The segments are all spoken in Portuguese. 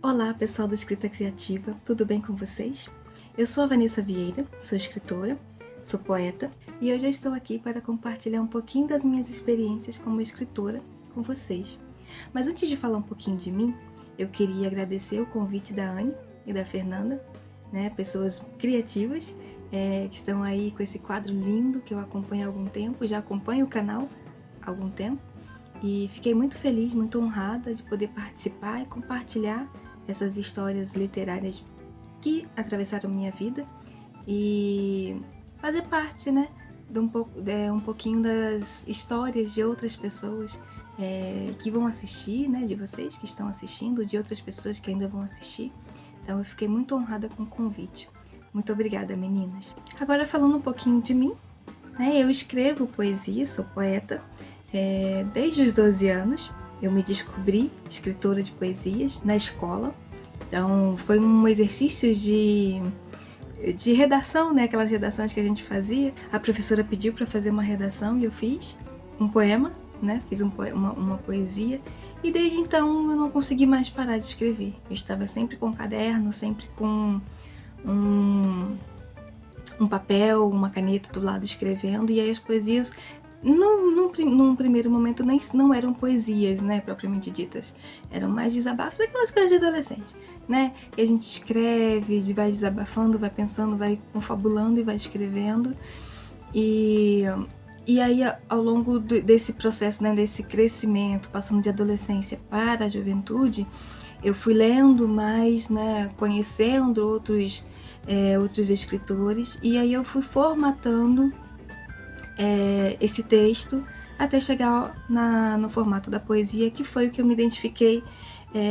Olá pessoal da Escrita Criativa, tudo bem com vocês? Eu sou a Vanessa Vieira, sou escritora, sou poeta e hoje eu estou aqui para compartilhar um pouquinho das minhas experiências como escritora com vocês. Mas antes de falar um pouquinho de mim, eu queria agradecer o convite da Anne e da Fernanda, pessoas criativas que estão aí com esse quadro lindo que eu acompanho há algum tempo, já acompanho o canal há algum tempo e fiquei muito feliz, muito honrada de poder participar e compartilhar essas histórias literárias que atravessaram minha vida e fazer parte, de um pouquinho das histórias de outras pessoas que vão assistir, de vocês que estão assistindo, de outras pessoas que ainda vão assistir. Então eu fiquei muito honrada com o convite. Muito obrigada, meninas. Agora falando um pouquinho de mim, eu escrevo poesia, sou poeta desde os 12 anos. Eu me descobri escritora de poesias na escola, então foi um exercício de redação, aquelas redações que a gente fazia. A professora pediu para fazer uma redação e eu fiz um poema, fiz uma poesia e desde então eu não consegui mais parar de escrever. Eu estava sempre com um caderno, sempre com um papel, uma caneta do lado escrevendo, e aí as poesias num primeiro momento não eram poesias, propriamente ditas. Eram mais desabafos, aquelas coisas de adolescente, que a gente escreve, vai desabafando, vai pensando, vai confabulando e vai escrevendo. E aí, ao longo desse processo, desse crescimento, passando de adolescência para a juventude, eu fui lendo mais, conhecendo outros escritores, e aí eu fui formatando esse texto até chegar no formato da poesia, que foi o que eu me identifiquei,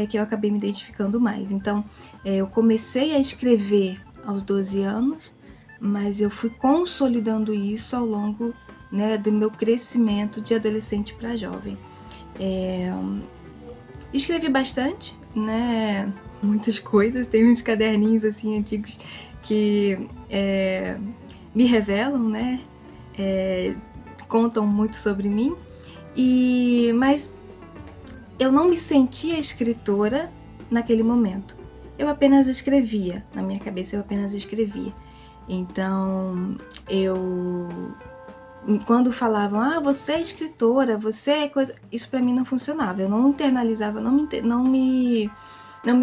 que eu acabei me identificando mais. Então, eu comecei a escrever aos 12 anos, mas eu fui consolidando isso ao longo do meu crescimento de adolescente para jovem. Escrevi bastante, muitas coisas, tem uns caderninhos assim antigos que me revelam, contam muito sobre mim, mas eu não me sentia escritora naquele momento. Eu apenas escrevia, na minha cabeça eu apenas escrevia. Então, quando falavam, você é escritora, você é coisa... Isso pra mim não funcionava, eu não internalizava, não me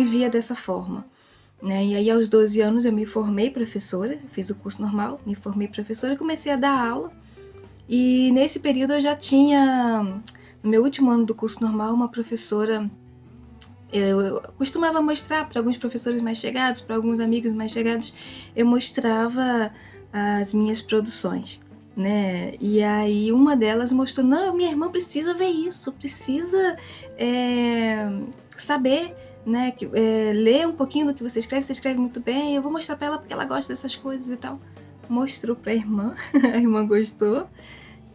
via dessa forma. E aí aos 12 anos eu me formei professora, fiz o curso normal, me formei professora e comecei a dar aula. E nesse período eu já tinha, no meu último ano do curso normal, uma professora, eu costumava mostrar para alguns professores mais chegados, para alguns amigos mais chegados, eu mostrava as minhas produções, E aí uma delas mostrou, não, minha irmã precisa ver isso, precisa saber, ler um pouquinho do que você escreve muito bem, eu vou mostrar pra ela porque ela gosta dessas coisas e tal. Mostrou pra irmã, a irmã gostou,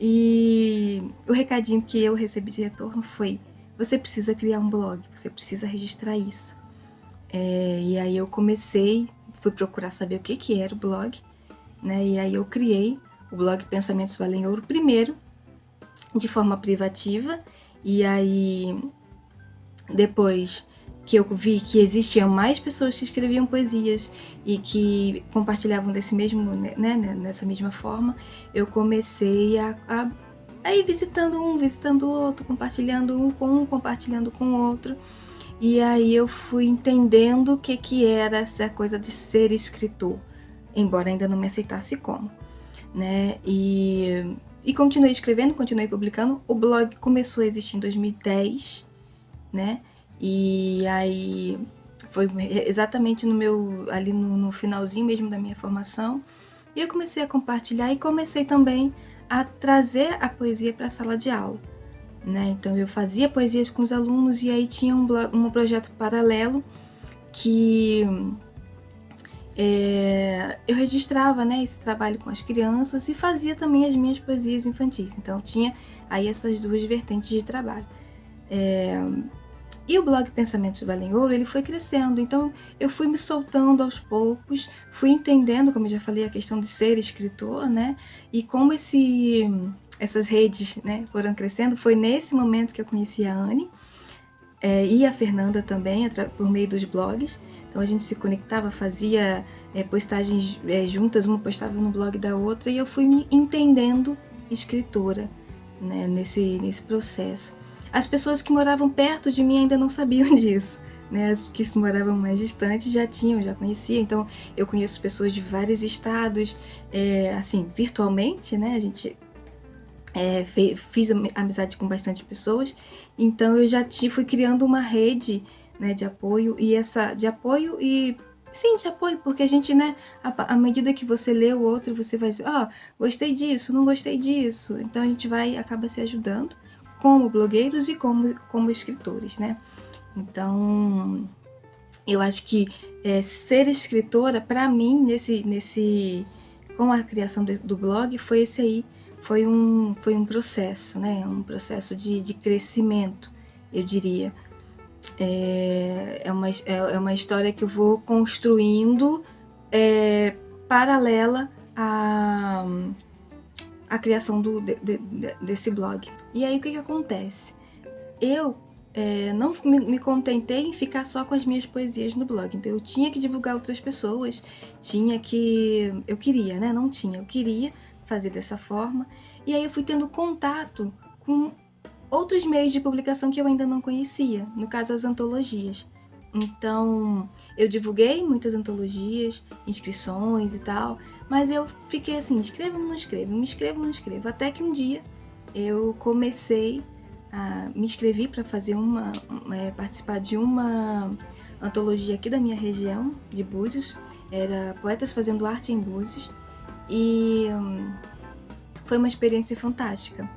e o recadinho que eu recebi de retorno foi, você precisa criar um blog, você precisa registrar isso. E aí eu fui procurar saber o que era o blog, e aí eu criei o blog Pensamentos Valem Ouro primeiro, de forma privativa, e aí depois que eu vi que existiam mais pessoas que escreviam poesias e que compartilhavam desse mesmo, nessa mesma forma, eu comecei a ir visitando um, visitando o outro, compartilhando compartilhando com o outro. E aí eu fui entendendo o que era essa coisa de ser escritor, embora ainda não me aceitasse como, E continuei escrevendo, continuei publicando. O blog começou a existir em 2010, E aí foi exatamente ali no finalzinho mesmo da minha formação. E eu comecei a compartilhar e comecei também a trazer a poesia para a sala de aula, Então eu fazia poesias com os alunos e aí tinha um projeto paralelo que eu registrava, esse trabalho com as crianças e fazia também as minhas poesias infantis. Então tinha aí essas duas vertentes de trabalho. E o blog Pensamentos Valem Ouro, ele foi crescendo, então eu fui me soltando aos poucos, fui entendendo, como eu já falei, a questão de ser escritor, né? E como essas redes, né, foram crescendo, foi nesse momento que eu conheci a Anne, e a Fernanda também, por meio dos blogs. Então a gente se conectava, fazia postagens juntas, uma postava no blog da outra, e eu fui me entendendo escritora, né, nesse processo. As pessoas que moravam perto de mim ainda não sabiam disso, né? As que moravam mais distantes já conheciam. Então eu conheço pessoas de vários estados, assim, virtualmente, né? A gente fiz amizade com bastante pessoas, então eu já fui criando uma rede, né, de apoio, de apoio, porque a gente, né, à medida que você lê o outro, você vai dizer, gostei disso, não gostei disso, então a gente acaba se ajudando como blogueiros e como escritores, né. Então eu acho que ser escritora, para mim, com a criação do blog, foi esse aí. Foi um processo, né? Um processo de crescimento, eu diria. É uma história que eu vou construindo paralela à criação desse blog. E aí o que acontece? Eu não me contentei em ficar só com as minhas poesias no blog, então eu tinha que divulgar outras pessoas, eu queria, né? Não tinha, eu queria fazer dessa forma, e aí eu fui tendo contato com outros meios de publicação que eu ainda não conhecia, no caso as antologias. Então eu divulguei muitas antologias, inscrições e tal, mas eu fiquei assim, escrevo ou não escrevo, me inscrevo ou não escrevo, até que um dia eu me inscrevi para fazer participar de uma antologia aqui da minha região, de Búzios, era Poetas Fazendo Arte em Búzios, e foi uma experiência fantástica,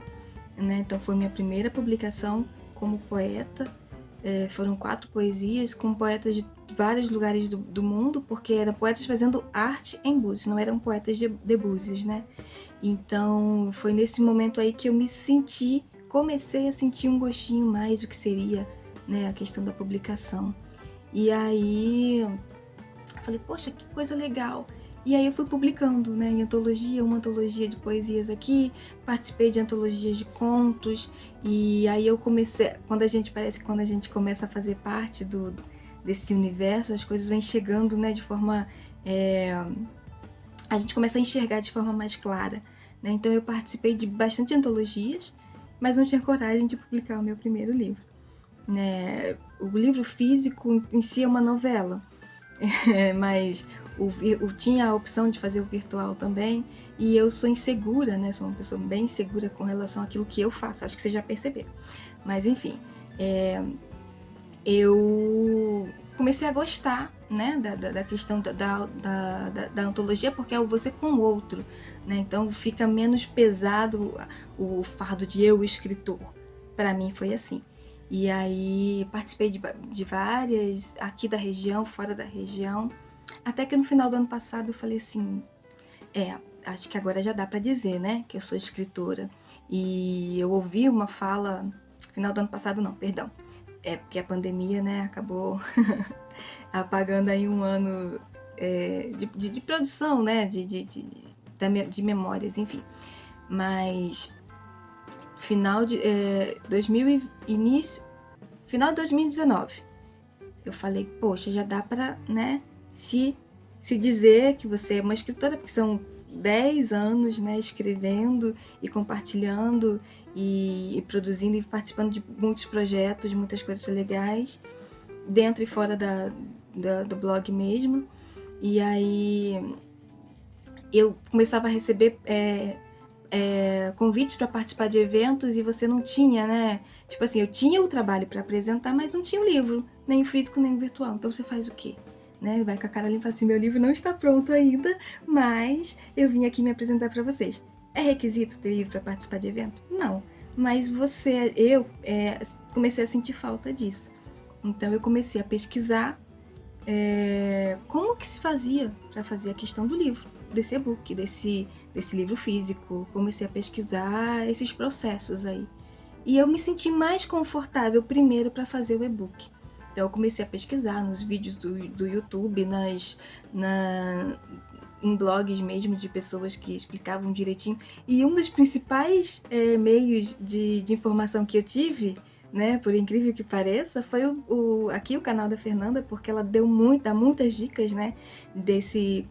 né? Então foi minha primeira publicação como poeta, foram 4 poesias com poetas de vários lugares do mundo, porque eram poetas fazendo arte em Búzios, não eram poetas de Búzios, né? Então foi nesse momento aí que eu comecei a sentir um gostinho mais do que seria, né, a questão da publicação. E aí eu falei, poxa, que coisa legal. E aí eu fui publicando, né, em antologia, uma antologia de poesias aqui, participei de antologias de contos, e aí eu comecei, quando a gente começa a fazer parte desse universo, as coisas vêm chegando, né, de forma, a gente começa a enxergar de forma mais clara, né, então eu participei de bastante antologias, mas não tinha coragem de publicar o meu primeiro livro, né, o livro físico em si é uma novela, mas tinha a opção de fazer o virtual também, e eu sou insegura, né? Sou uma pessoa bem insegura com relação àquilo que eu faço, acho que vocês já perceberam. Mas enfim, eu comecei a gostar, né, da questão da antologia, porque é você com o outro, né? Então fica menos pesado o fardo de eu, escritor. Para mim foi assim. E aí participei de várias, aqui da região, fora da região, até que no final do ano passado eu falei assim, acho que agora já dá para dizer, né, que eu sou escritora. E eu ouvi uma fala, final do ano passado não, perdão, porque a pandemia, né, acabou apagando aí um ano de produção, né, de memórias, enfim. Mas final de 2019, eu falei, poxa, já dá pra, né, se dizer que você é uma escritora, porque são 10 anos, né, escrevendo e compartilhando e produzindo e participando de muitos projetos, muitas coisas legais, dentro e fora do blog mesmo. E aí eu começava a receber convites para participar de eventos, e você não tinha, né? Tipo assim, eu tinha o trabalho para apresentar, mas não tinha o livro, nem o físico, nem o virtual. Então você faz o quê? Né? Vai com a cara limpa assim, meu livro não está pronto ainda, mas eu vim aqui me apresentar para vocês. É requisito ter livro para participar de evento? Não. Mas eu comecei a sentir falta disso. Então eu comecei a pesquisar como que se fazia para fazer a questão do livro, desse e-book, desse livro físico. Comecei a pesquisar esses processos aí. E eu me senti mais confortável primeiro para fazer o e-book. Então eu comecei a pesquisar nos vídeos do YouTube, em blogs mesmo de pessoas que explicavam direitinho. E um dos principais meios de informação que eu tive, né, por incrível que pareça, foi aqui o canal da Fernanda, porque ela dá muitas dicas, né, desse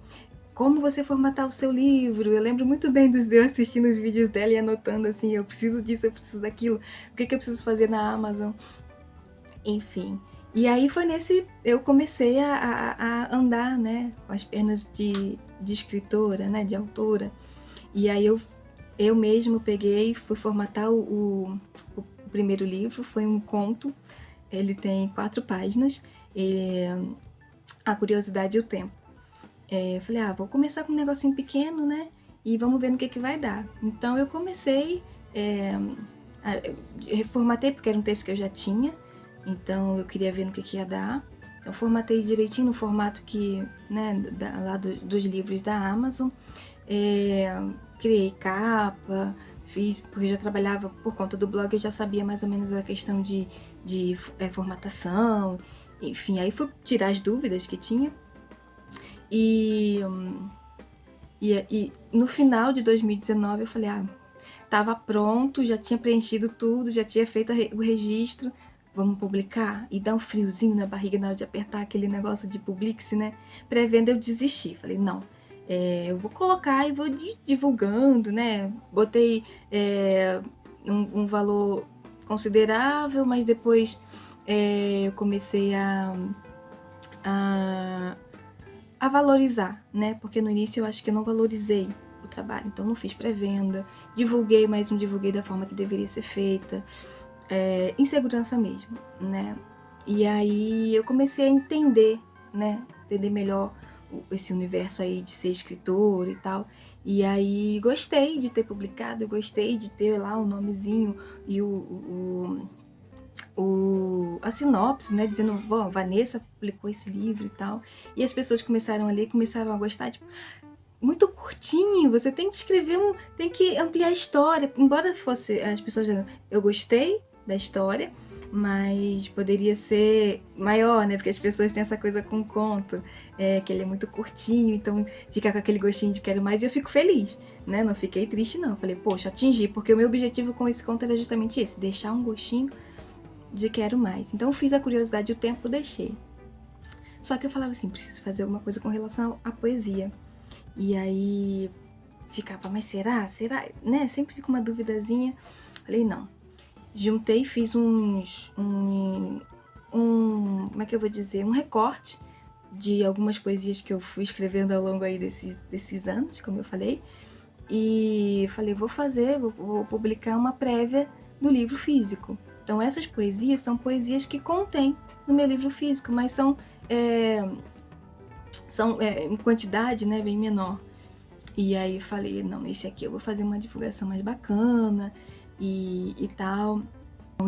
como você formatar o seu livro. Eu lembro muito bem de eu assistindo os vídeos dela e anotando assim, eu preciso disso, eu preciso daquilo, o que eu preciso fazer na Amazon, enfim. E aí foi eu comecei a andar, né, com as pernas de escritora, né, de autora. E aí eu mesmo peguei e fui formatar o primeiro livro, foi um conto, ele tem 4 páginas, A Curiosidade e o Tempo. Eu falei, vou começar com um negocinho pequeno, né, e vamos ver no que vai dar. Então eu comecei, reformatei porque era um texto que eu já tinha, então eu queria ver no que ia dar. Eu formatei direitinho no formato que, né, lá dos livros da Amazon. Criei capa, fiz, porque eu já trabalhava por conta do blog, eu já sabia mais ou menos a questão de formatação, enfim, aí fui tirar as dúvidas que tinha. E no final de 2019 eu falei, tava pronto, já tinha preenchido tudo, já tinha feito o registro, vamos publicar? E dá um friozinho na barriga na hora de apertar aquele negócio de Publix, né? Pré-venda eu desisti, falei, não, eu vou colocar e vou divulgando, né? Botei um valor considerável, mas depois eu comecei a valorizar, né? Porque no início eu acho que eu não valorizei o trabalho, então não fiz pré-venda, divulguei, mas não divulguei da forma que deveria ser feita, insegurança mesmo, né? E aí eu comecei a entender, né? Entender melhor esse universo aí de ser escritor e tal. E aí gostei de ter publicado, gostei de ter lá o nomezinho e a sinopse, né, dizendo, Vanessa publicou esse livro e tal, e as pessoas começaram a ler, começaram a gostar, tipo, muito curtinho, você tem que escrever, tem que ampliar a história, embora fosse as pessoas dizendo, eu gostei da história, mas poderia ser maior, né, porque as pessoas têm essa coisa com o conto, que ele é muito curtinho, então fica com aquele gostinho de quero mais, e eu fico feliz, né, não fiquei triste não, falei, poxa, atingi, porque o meu objetivo com esse conto era justamente esse, deixar um gostinho de quero mais. Então eu fiz A Curiosidade e o Tempo, deixei. Só que eu falava assim, preciso fazer alguma coisa com relação à poesia. E aí ficava, mas será? Será? Né? Sempre fica uma duvidazinha. Falei, não. Juntei, fiz como é que eu vou dizer? Um recorte de algumas poesias que eu fui escrevendo ao longo aí desses anos, como eu falei. E falei, vou publicar uma prévia do livro físico. Então essas poesias são poesias que contém no meu livro físico, mas são em quantidade, né, bem menor. E aí falei, não, esse aqui eu vou fazer uma divulgação mais bacana e tal.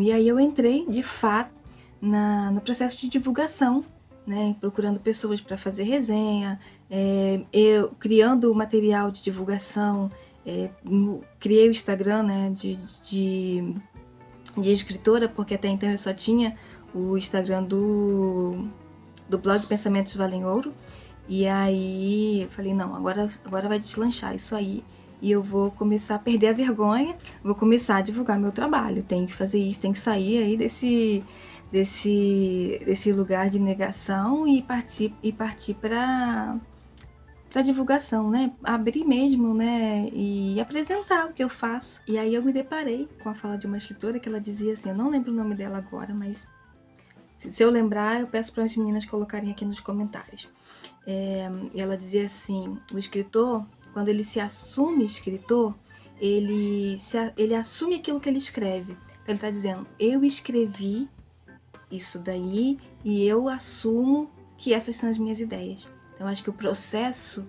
E aí eu entrei, de fato, no processo de divulgação, né, procurando pessoas para fazer resenha, eu criando material de divulgação, criei o Instagram, né, de escritora, porque até então eu só tinha o Instagram do blog Pensamentos Valem Ouro. E aí falei, não, agora vai deslanchar isso aí. E eu vou começar a perder a vergonha, vou começar a divulgar meu trabalho. Tem que fazer isso, tem que sair aí desse lugar de negação e partir para divulgação, né? Abrir mesmo, né? E apresentar o que eu faço. E aí eu me deparei com a fala de uma escritora que ela dizia assim, eu não lembro o nome dela agora, mas se eu lembrar, eu peço para as meninas colocarem aqui nos comentários. Ela dizia assim, o escritor, quando ele se assume escritor, ele assume aquilo que ele escreve. Então ele está dizendo, eu escrevi isso daí e eu assumo que essas são as minhas ideias. Então, acho que o processo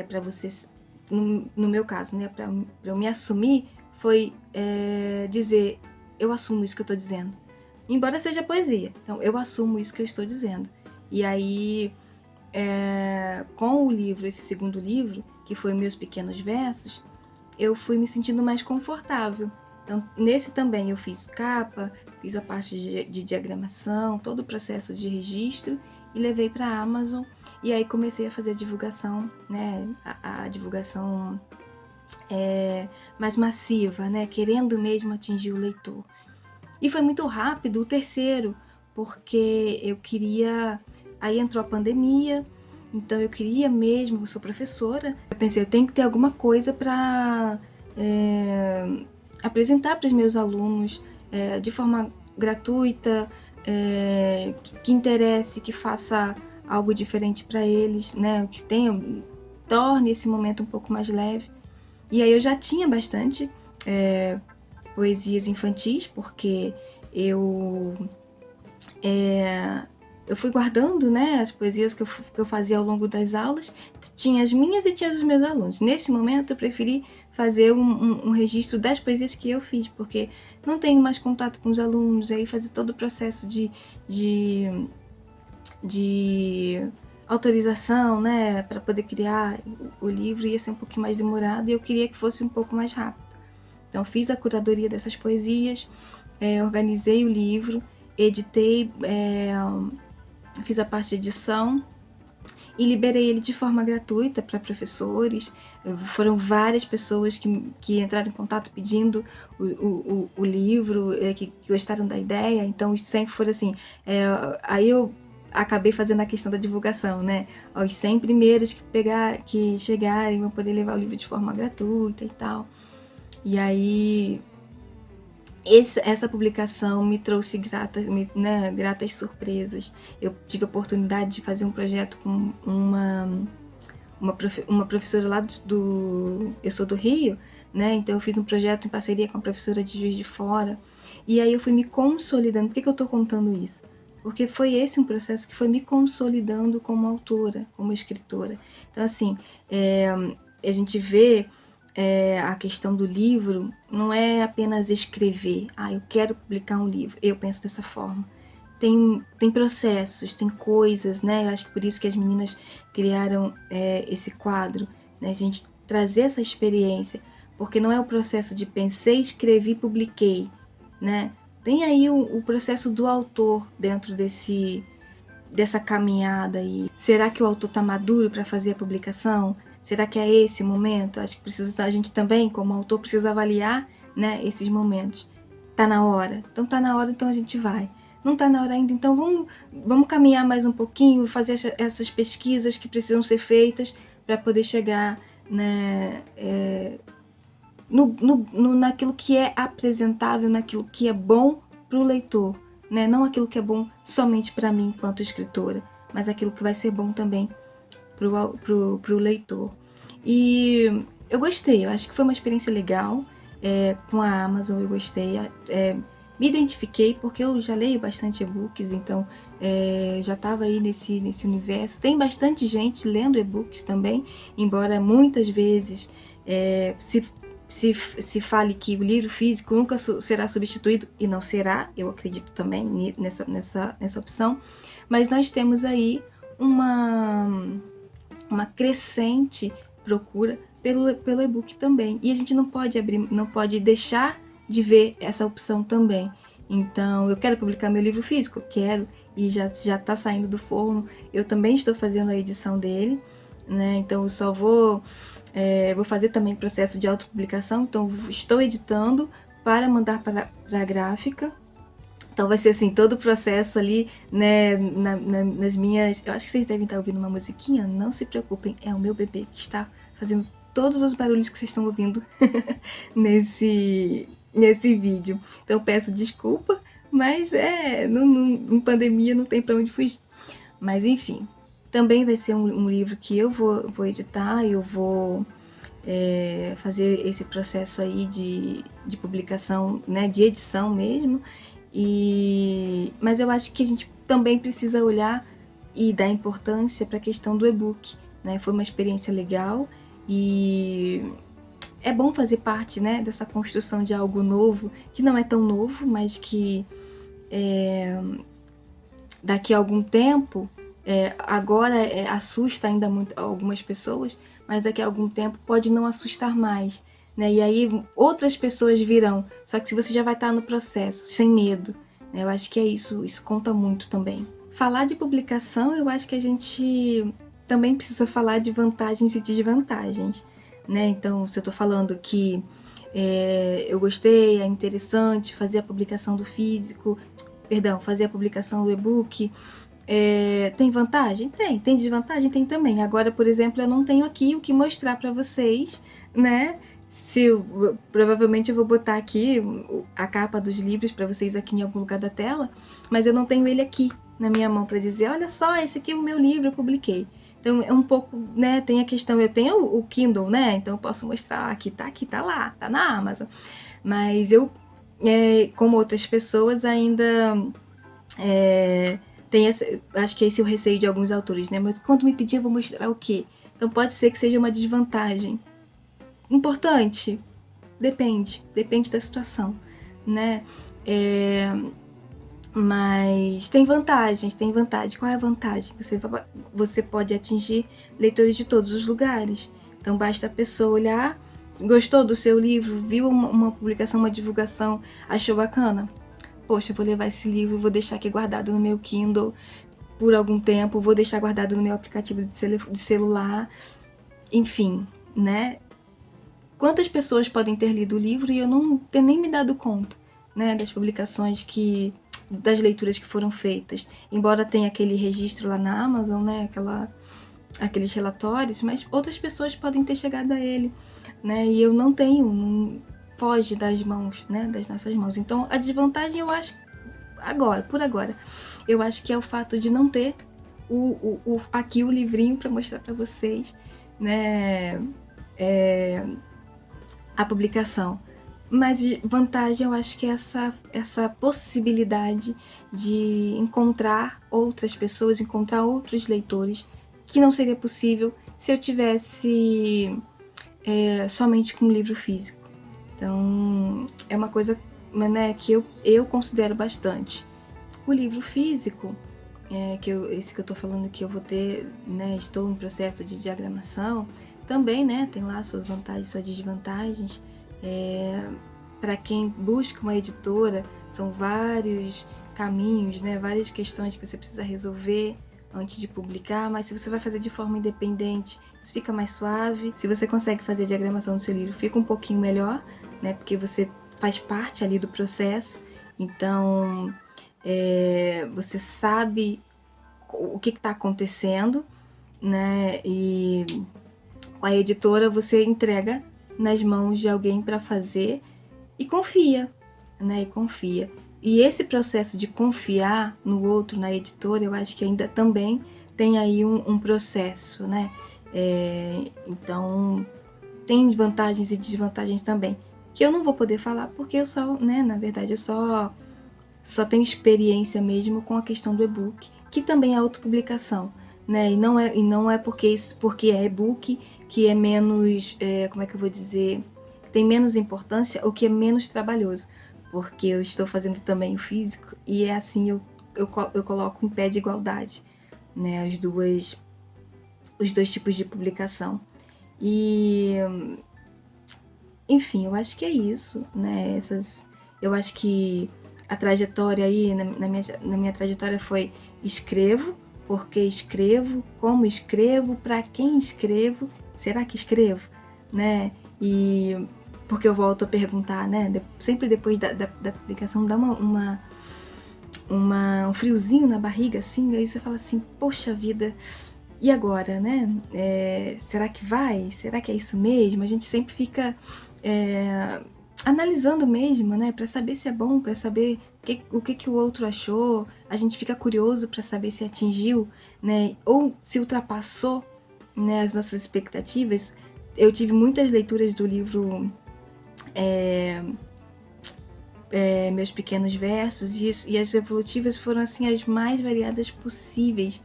para vocês, no meu caso, né, para eu me assumir, foi dizer, eu assumo isso que eu estou dizendo. Embora seja poesia, então eu assumo isso que eu estou dizendo. E aí, com o livro, esse segundo livro, que foi Meus Pequenos Versos, eu fui me sentindo mais confortável, Então, nesse também eu fiz capa, fiz a parte de diagramação, todo o processo de registro e levei para a Amazon. E aí comecei a fazer a divulgação, né, a divulgação mais massiva, né, querendo mesmo atingir o leitor. E foi muito rápido o terceiro, porque eu queria... Aí entrou a pandemia, então eu queria mesmo, eu sou professora, eu pensei, eu tenho que ter alguma coisa para apresentar para os meus alunos de forma gratuita, que interesse, que faça algo diferente para eles, né? Que tenha, torne esse momento um pouco mais leve. E aí eu já tinha bastante poesias infantis, porque eu fui guardando, né, as poesias que eu fazia ao longo das aulas. Tinha as minhas e tinha as dos meus alunos. Nesse momento eu preferi fazer um registro das poesias que eu fiz, porque não tenho mais contato com os alunos, aí fazer todo o processo de autorização, né, para poder criar o livro ia ser um pouquinho mais demorado e eu queria que fosse um pouco mais rápido. Então fiz a curadoria dessas poesias, organizei o livro, editei, fiz a parte de edição e liberei ele de forma gratuita para professores. Foram várias pessoas que entraram em contato pedindo o livro, que gostaram da ideia, então sempre foram assim. Aí eu acabei fazendo a questão da divulgação, né? Os 100 primeiros que chegarem vão poder levar o livro de forma gratuita e tal. E aí essa publicação me trouxe gratas surpresas. Eu tive a oportunidade de fazer um projeto com uma professora lá eu sou do Rio, né? Então eu fiz um projeto em parceria com a professora de Juiz de Fora. E aí eu fui me consolidando. Por que eu tô contando isso? Porque foi esse um processo que foi me consolidando como autora, como escritora. Então, assim, a gente vê a questão do livro não é apenas escrever. Eu quero publicar um livro. Eu penso dessa forma. Tem processos, tem coisas, né? Eu acho que por isso que as meninas criaram esse quadro, né? A gente trazer essa experiência, porque não é o processo de pensei, escrevi, publiquei, né? Tem aí o processo do autor dentro dessa caminhada aí. Será que o autor está maduro para fazer a publicação? Será que é esse o momento? Acho que a gente também, como autor, precisa avaliar, né, esses momentos. Tá na hora? Então tá na hora, então a gente vai. Não tá na hora ainda, então vamos caminhar mais um pouquinho, fazer essas pesquisas que precisam ser feitas para poder chegar, né, naquilo que é apresentável, naquilo que é bom para o leitor, né? Não aquilo que é bom somente para mim enquanto escritora, mas aquilo que vai ser bom também pro leitor. E eu gostei, eu acho que foi uma experiência legal. Com a Amazon eu gostei, me identifiquei porque eu já leio bastante e-books, então já estava aí nesse universo. Tem bastante gente lendo e-books também, embora muitas vezes se fale que o livro físico nunca será substituído, e não será, eu acredito também nessa opção, mas nós temos aí uma crescente procura pelo e-book também. E a gente não pode deixar de ver essa opção também. Então, eu quero publicar meu livro físico? Quero, e já está saindo do forno. Eu também estou fazendo a edição dele, né? Então, eu só vou fazer também processo de autopublicação. Então, estou editando para mandar para a gráfica. Então vai ser assim, todo o processo ali, né, nas minhas... Eu acho que vocês devem estar ouvindo uma musiquinha, não se preocupem, é o meu bebê que está fazendo todos os barulhos que vocês estão ouvindo nesse vídeo. Então peço desculpa, mas em pandemia não tem para onde fugir. Mas enfim, também vai ser um livro que eu vou editar, eu vou fazer esse processo aí de publicação, né, de edição mesmo. Mas eu acho que a gente também precisa olhar e dar importância para a questão do e-book, né? Foi uma experiência legal e é bom fazer parte, né, dessa construção de algo novo, que não é tão novo, mas que daqui a algum tempo, agora assusta ainda muito algumas pessoas, mas daqui a algum tempo pode não assustar mais, né? E aí outras pessoas virão, só que se você já vai estar no processo, sem medo, né? Eu acho que é isso conta muito também. Falar de publicação, eu acho que a gente também precisa falar de vantagens e desvantagens, né? Então, se eu tô falando que eu gostei, é interessante fazer a publicação do físico, fazer a publicação do e-book, tem vantagem? Tem desvantagem? Tem também. Agora, por exemplo, eu não tenho aqui o que mostrar para vocês, né? Provavelmente eu vou botar aqui a capa dos livros para vocês aqui em algum lugar da tela, mas eu não tenho ele aqui na minha mão para dizer, olha só, esse aqui é o meu livro, eu publiquei. Então é um pouco, né, tem a questão, eu tenho o Kindle, né, então eu posso mostrar, aqui, tá lá, tá na Amazon. Mas eu, como outras pessoas, ainda tem acho que esse é o receio de alguns autores, né, mas quando me pedir eu vou mostrar o quê? Então pode ser que seja uma desvantagem. Importante? Depende da situação, né? Mas tem vantagens, tem vantagem. Qual é a vantagem? Você pode atingir leitores de todos os lugares. Então basta a pessoa olhar, gostou do seu livro, viu uma publicação, uma divulgação, achou bacana? Poxa, eu vou levar esse livro, vou deixar aqui guardado no meu Kindle por algum tempo, vou deixar guardado no meu aplicativo de celular, enfim, né? Quantas pessoas podem ter lido o livro e eu não ter nem me dado conta, né, das publicações das leituras que foram feitas. Embora tenha aquele registro lá na Amazon, né, aqueles relatórios, mas outras pessoas podem ter chegado a ele, né, e eu não tenho, foge das mãos, né, das nossas mãos. Então a desvantagem eu acho, por agora, eu acho que é o fato de não ter aqui o livrinho para mostrar para vocês, né, a publicação. Mas vantagem eu acho que é essa possibilidade de encontrar outras pessoas, encontrar outros leitores, que não seria possível se eu tivesse somente com um livro físico. Então é uma coisa, né, que eu considero bastante. O livro físico, esse que eu tô falando que eu vou ter, né, estou em processo de diagramação, também, né, tem lá suas vantagens, suas desvantagens. Para quem busca uma editora, são vários caminhos, né, várias questões que você precisa resolver antes de publicar, mas se você vai fazer de forma independente, isso fica mais suave. Se você consegue fazer a diagramação do seu livro, fica um pouquinho melhor, né, porque você faz parte ali do processo, então você sabe o que está acontecendo, né, e com a editora você entrega nas mãos de alguém para fazer e confia, né? E esse processo de confiar no outro, na editora, eu acho que ainda também tem aí um processo, né? Então tem vantagens e desvantagens também, que eu não vou poder falar porque eu só, né? Na verdade, eu só tenho experiência mesmo com a questão do e-book, que também é autopublicação. Né? E não é porque é e-book que é menos, como é que eu vou dizer, tem menos importância ou que é menos trabalhoso, porque eu estou fazendo também o físico e é assim, eu coloco em pé de igualdade, né, os dois tipos de publicação. E enfim, eu acho que é isso, né? Eu acho que a trajetória aí, na minha trajetória foi escrevo, porque escrevo, como escrevo, para quem escrevo, será que escrevo, né? E porque eu volto a perguntar, né? Sempre depois da publicação dá um friozinho na barriga, assim, aí você fala assim, poxa vida, e agora, né? Será que vai? Será que é isso mesmo? A gente sempre fica analisando mesmo, né? Para saber se é bom, para saber o que o outro achou. A gente fica curioso para saber se atingiu, né? Ou se ultrapassou, né, as nossas expectativas. Eu tive muitas leituras do livro Meus Pequenos Versos e as evolutivas foram assim as mais variadas possíveis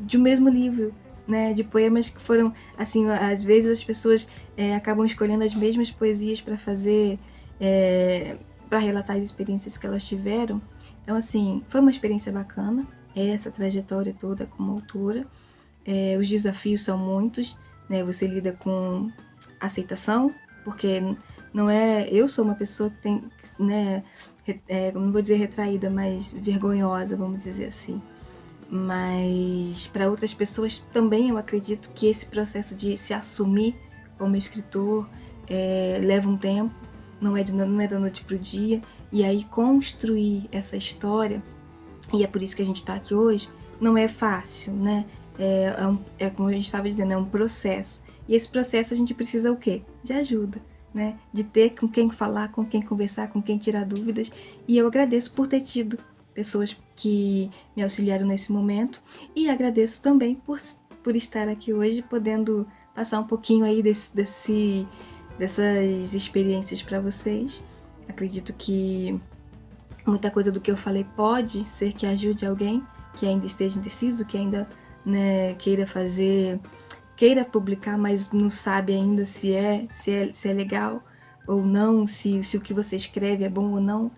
de um mesmo livro, né, de poemas que foram assim, às vezes as pessoas acabam escolhendo as mesmas poesias para fazer, para relatar as experiências que elas tiveram. Então assim, foi uma experiência bacana essa trajetória toda como autora. Os desafios são muitos, né, você lida com aceitação, porque não é... Eu sou uma pessoa que tem, né, não vou dizer retraída, mas vergonhosa, vamos dizer assim. Mas para outras pessoas também eu acredito que esse processo de se assumir como escritor leva um tempo, não é da noite pro dia, e aí construir essa história, e é por isso que a gente está aqui hoje, não é fácil, né? Como a gente estava dizendo, é um processo. E esse processo a gente precisa o quê? De ajuda, né? De ter com quem falar, com quem conversar, com quem tirar dúvidas. E eu agradeço por ter tido pessoas que me auxiliaram nesse momento. E agradeço também por estar aqui hoje, podendo passar um pouquinho aí dessas experiências para vocês. Acredito que muita coisa do que eu falei pode ser que ajude alguém que ainda esteja indeciso, que ainda, né, queira publicar, mas não sabe ainda se é legal ou não, se o que você escreve é bom ou não.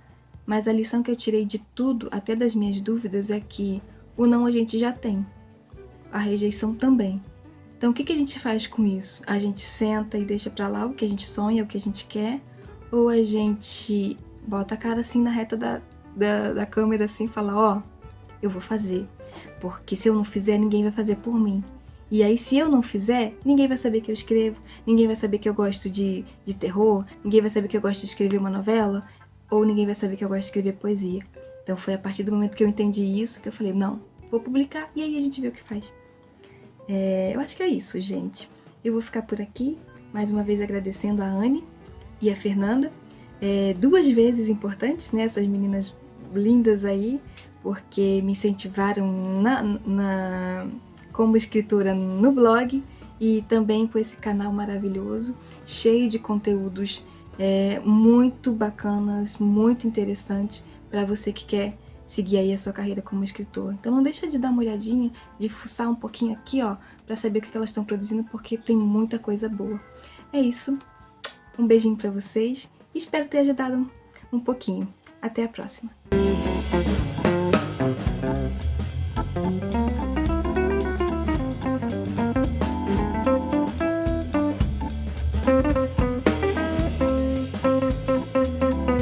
Mas a lição que eu tirei de tudo, até das minhas dúvidas, é que o não a gente já tem, a rejeição também. Então o que a gente faz com isso? A gente senta e deixa pra lá o que a gente sonha, o que a gente quer, ou a gente bota a cara assim na reta da câmera assim e fala, ó, eu vou fazer, porque se eu não fizer, ninguém vai fazer por mim. E aí, se eu não fizer, ninguém vai saber que eu escrevo, ninguém vai saber que eu gosto de terror, ninguém vai saber que eu gosto de escrever uma novela, ou ninguém vai saber que eu gosto de escrever poesia. Então foi a partir do momento que eu entendi isso que eu falei, não, vou publicar, e aí a gente vê o que faz. Eu acho que é isso, gente. Eu vou ficar por aqui, mais uma vez agradecendo a Anne e a Fernanda, 2 vezes importantes, né, essas meninas lindas aí, porque me incentivaram como escritora no blog e também com esse canal maravilhoso, cheio de conteúdos muito bacanas, muito interessantes para você que quer seguir aí a sua carreira como escritor. Então não deixa de dar uma olhadinha, de fuçar um pouquinho aqui, ó, para saber o que elas estão produzindo, porque tem muita coisa boa. É isso. Um beijinho para vocês. Espero ter ajudado um pouquinho. Até a próxima.